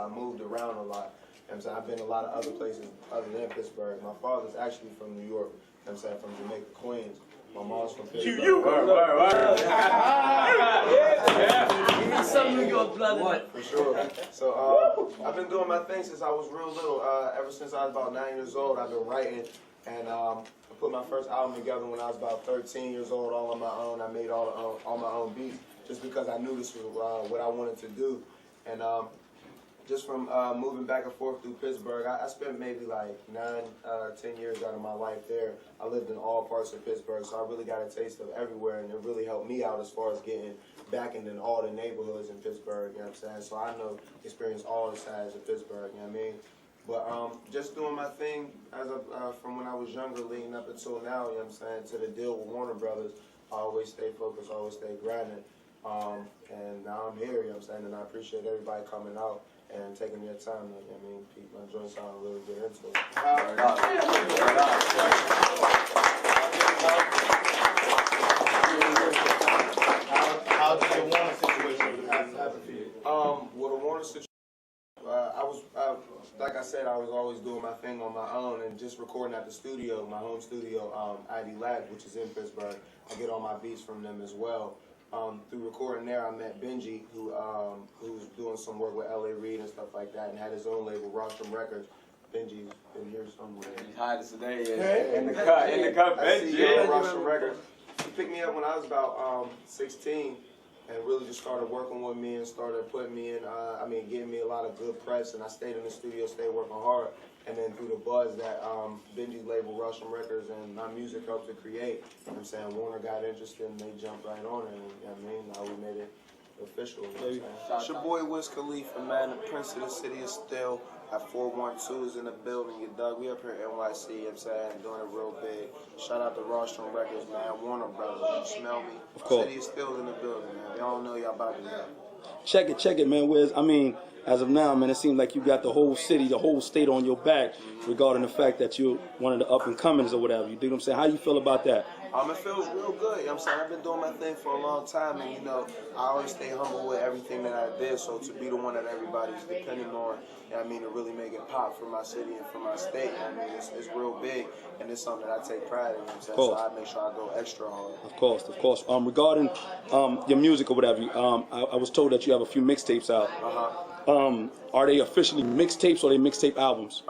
moved around a lot. You know what I'm saying? I've been a lot of other places other than Pittsburgh. My father's actually from New York. You know what I'm saying? From Jamaica, Queens. My mom's from Pittsburgh. You need some New York blood. For sure. So I've been doing my thing since I was real little. Ever since I was about 9 years old, I've been writing. And I put my first album together when I was about 13 years old, all on my own. I made all my own beats just because I knew this was what I wanted to do. And just from moving back and forth through Pittsburgh, I spent maybe like 10 years out of my life there. I lived in all parts of Pittsburgh, so I really got a taste of everywhere, and it really helped me out as far as getting back in all the neighborhoods in Pittsburgh, you know what I'm saying? So I know, experienced all the sides of Pittsburgh, you know what I mean? But just doing my thing as from when I was younger, leading up until now, you know what I'm saying, to the deal with Warner Brothers, I always stay focused, always stay grinding. And now I'm here, you know what I'm saying, and I appreciate everybody coming out and taking their time to, you know what I mean, keep my joints out and really get into it. How did the Warner situation happen for you? Well, the Warner situation, I was, like I said, I was always doing my thing on my own and just recording at the studio, my home studio, ID Lab, which is in Pittsburgh. I get all my beats from them as well. Through recording there, I met Benji, who was doing some work with L.A. Reid and stuff like that, and had his own label, Rostrum Records. Benji's been here somewhere. He's hiding today, in the cut, Benji, Rostrum Records. He picked me up when I was about 16, and really just started working with me and started putting me in, getting me a lot of good press, and I stayed in the studio, stayed working hard. And then through the buzz that Benji's label, Rostrum Records, and my music helped to create, you know what I'm saying, Warner got interested and they jumped right on it, and you know what I mean, now we made it official, you know what I'm saying. It's your boy Wiz Khalifa, man, the Prince of the City of Still, at 412 is in the building, you dug. We up here at NYC, you know what I'm saying, doing it real big. Shout out to Rostrum Records, man, Warner Brothers, you smell me? Of course. City of Still in the building, man. Y'all know y'all about to do that. Check it, man, Wiz. I mean, as of now, man, it seems like you got the whole city, the whole state on your back regarding the fact that you're one of the up-and-comings or whatever. You dig what I'm saying? How you feel about that? It feels real good, you know what I'm saying? I've been doing my thing for a long time, and, you know, I always stay humble with everything that I did, so to be the one that everybody's depending on, you know what I mean, to really make it pop for my city and for my state, you know what I mean, it's real big, and it's something that I take pride in, you know what I'm saying? So I make sure I go extra hard. Of course. Regarding your music or whatever, I was told that you have a few mixtapes out. Are they officially mixtapes or are they mixtape albums?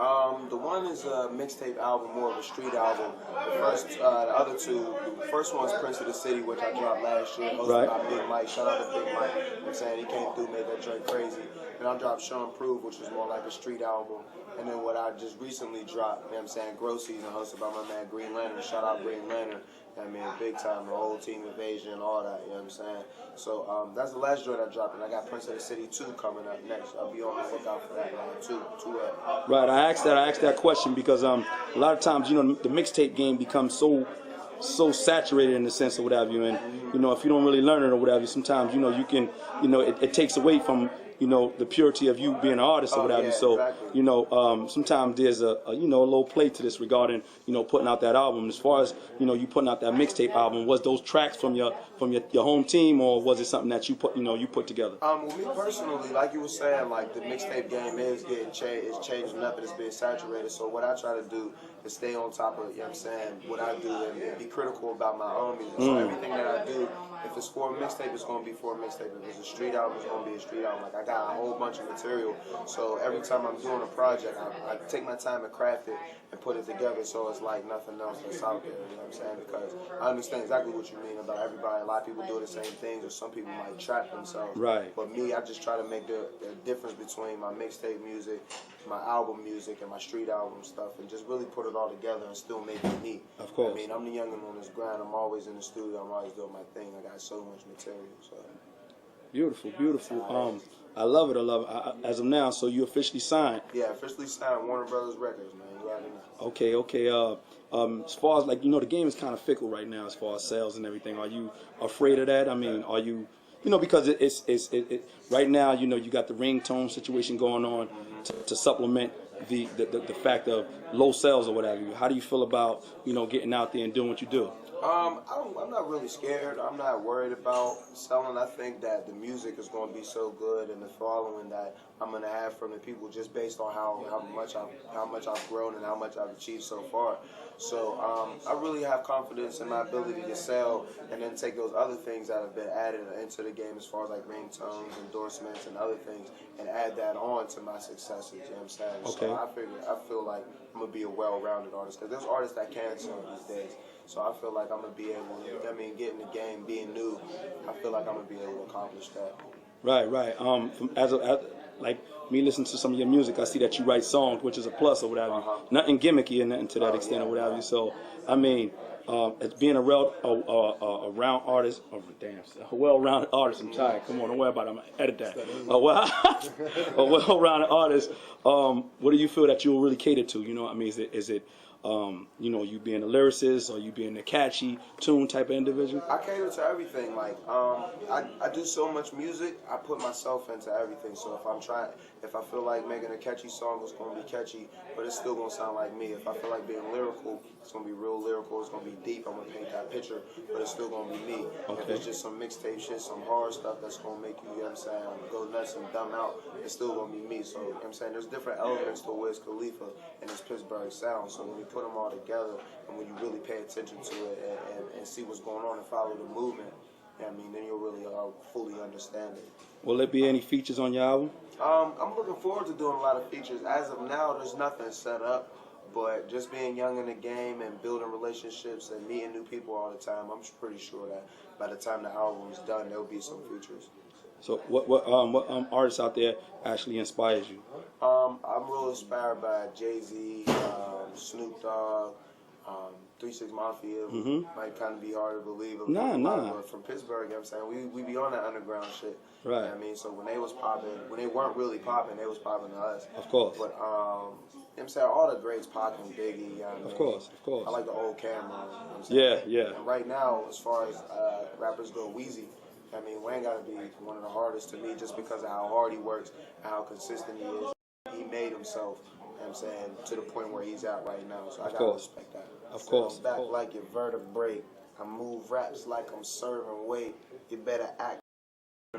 The one is a mixtape album, more of a street album. The other two, the first one's Prince of the City, which I dropped last year, hosted by Big Mike. Shout out to Big Mike. You know what I'm saying? He came through, made that joint crazy. And I dropped Show and Prove, which is more like a street album. And then what I just recently dropped, you know what I'm saying, Grow Season, hosted by my man Green Lantern. Shout out Green Lantern. I mean, big time, the whole team Invasion and all that, you know what I'm saying? So that's the last joint I dropped, and I got Prince of the City 2 coming up next. I'll be on the lookout for that, too. Right, I asked that question because a lot of times, you know, the mixtape game becomes so saturated in the sense of what have you, and, you know, if you don't really learn it or whatever, sometimes, you know, you can, you know, it takes away from, you know, the purity of you being an artist or whatever. So, exactly. You know, sometimes there's a you know, a little play to this regarding, you know, putting out that album. As far as, you know, you putting out that mixtape album, was those tracks from your home team, or was it something that you put together? Well, me personally, like you were saying, like the mixtape game is getting it's changing up and it's being saturated. So what I try to do is stay on top of, you know what I'm saying, what I do and be critical about my own music. So everything that I do, if it's for a mixtape, it's going to be for a mixtape. If it's a street album, it's going to be a street album. Like, I got a whole bunch of material, so every time I'm doing a project, I take my time and craft it and put it together so it's like nothing else that's out there, you know what I'm saying? Because I understand exactly what you mean about everybody. A lot of people do the same things, or some people might trap themselves. Right. But me, I just try to make the difference between my mixtape music, my album music, and my street album stuff, and just really put it all together and still make it neat. Of course. I mean, I'm the youngin' on this grind. I'm always in the studio. I'm always doing my thing. I got so much material. So. Beautiful. I love it. As of now, so you officially signed? Yeah, officially signed Warner Brothers Records, man. You already know. Okay. As far as, like, you know, the game is kind of fickle right now as far as sales and everything. Are you afraid of that? I mean, are you, you know, because it's right now, you know, you got the ringtone situation going on to supplement the fact of low sales or whatever. How do you feel about, you know, getting out there and doing what you do? I'm not really scared. I'm not worried about selling. I think that the music is going to be so good, and the following that I'm going to have from the people, just based on how much I've grown and how much I've achieved so far. So I really have confidence in my ability to sell, and then take those other things that have been added into the game, as far as like ringtones, endorsements, and other things, and add that on to my successes. You know what I'm saying? Okay. So I feel like I'm gonna be a well-rounded artist, because there's artists that can sell these days. So I feel like I'm gonna be able to, get in the game, being new, I feel like I'm gonna be able to accomplish that. Right. Like me listening to some of your music, I see that you write songs, which is a plus or whatever. Nothing gimmicky and nothing to that extent or whatever. So I mean, it's being a round artist. Oh damn, a well-rounded artist. I'm tired. Come on, don't worry about it. I'm gonna edit that. A well-rounded artist. What do you feel that you'll really cater to? You know what I mean? Is it you being a lyricist, or you being a catchy tune type of individual? I cater to everything. Like, I do so much music, I put myself into everything. So if I feel like making a catchy song, it's gonna be catchy, but it's still gonna sound like me. If I feel like being lyrical, it's gonna be real lyrical. It's gonna be deep. I'm gonna paint that picture, but it's still gonna be me. Okay. If it's just some mixtape shit, some horror stuff that's gonna make you, you know what I'm saying, go nuts and dumb out, it's still gonna be me. So, you know what I'm saying, there's different elements to Wiz Khalifa and his Pittsburgh sound. So when we put them all together, and when you really pay attention to it and see what's going on and follow the movement, I mean, then you'll really fully understand it. Will there be any features on your album? I'm looking forward to doing a lot of features. As of now, there's nothing set up, but just being young in the game and building relationships and meeting new people all the time, I'm pretty sure that by the time the album's done, there'll be some features. So what artists out there actually inspires you? I'm real inspired by Jay-Z, Snoop Dogg, 3 6 Mafia. Might kind of be hard to believe. But from Pittsburgh, you know what I'm saying, we be on that underground shit. Right. You know what I mean? So when they was popping, when they weren't really popping, they was popping to us. Of course. But, you know what I'm saying, all the greats, Pac and Biggie. You know what I mean? Of course. I like the old Cameron. You know what I'm saying? Yeah. And right now, as far as rappers go, Weezy, I mean, Wayne got to be one of the hardest to me, just because of how hard he works and how consistent he is. He made himself, you know what I'm saying, to the point where he's at right now. So I got to respect that. Of course. I'm back like your vertebrae. I move raps like I'm serving weight. You better act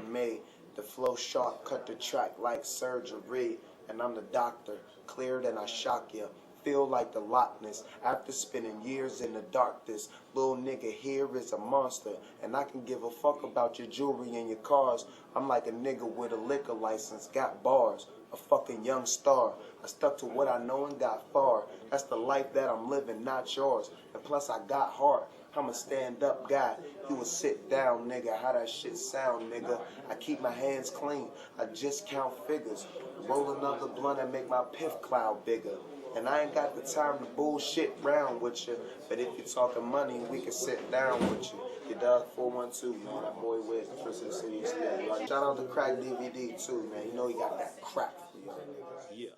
made. The flow sharp, cut the track like surgery. And I'm the doctor, clearer than I shock ya. Feel like the Loch Ness after spending years in the darkness. Little nigga here is a monster, and I can give a fuck about your jewelry and your cars. I'm like a nigga with a liquor license, got bars, a fucking young star. I stuck to what I know and got far. That's the life that I'm living, not yours. And plus I got heart. I'm a stand-up guy. You a sit-down nigga. How that shit sound, nigga? I keep my hands clean. I just count figures. Roll another blunt and make my piff cloud bigger. And I ain't got the time to bullshit round with you. But if you're talking money, we can sit down with you. Your dog 412, man. That boy Wiz, the first of the city. Shout out to Crack DVD too, man. You know he got that crack for you. Yeah.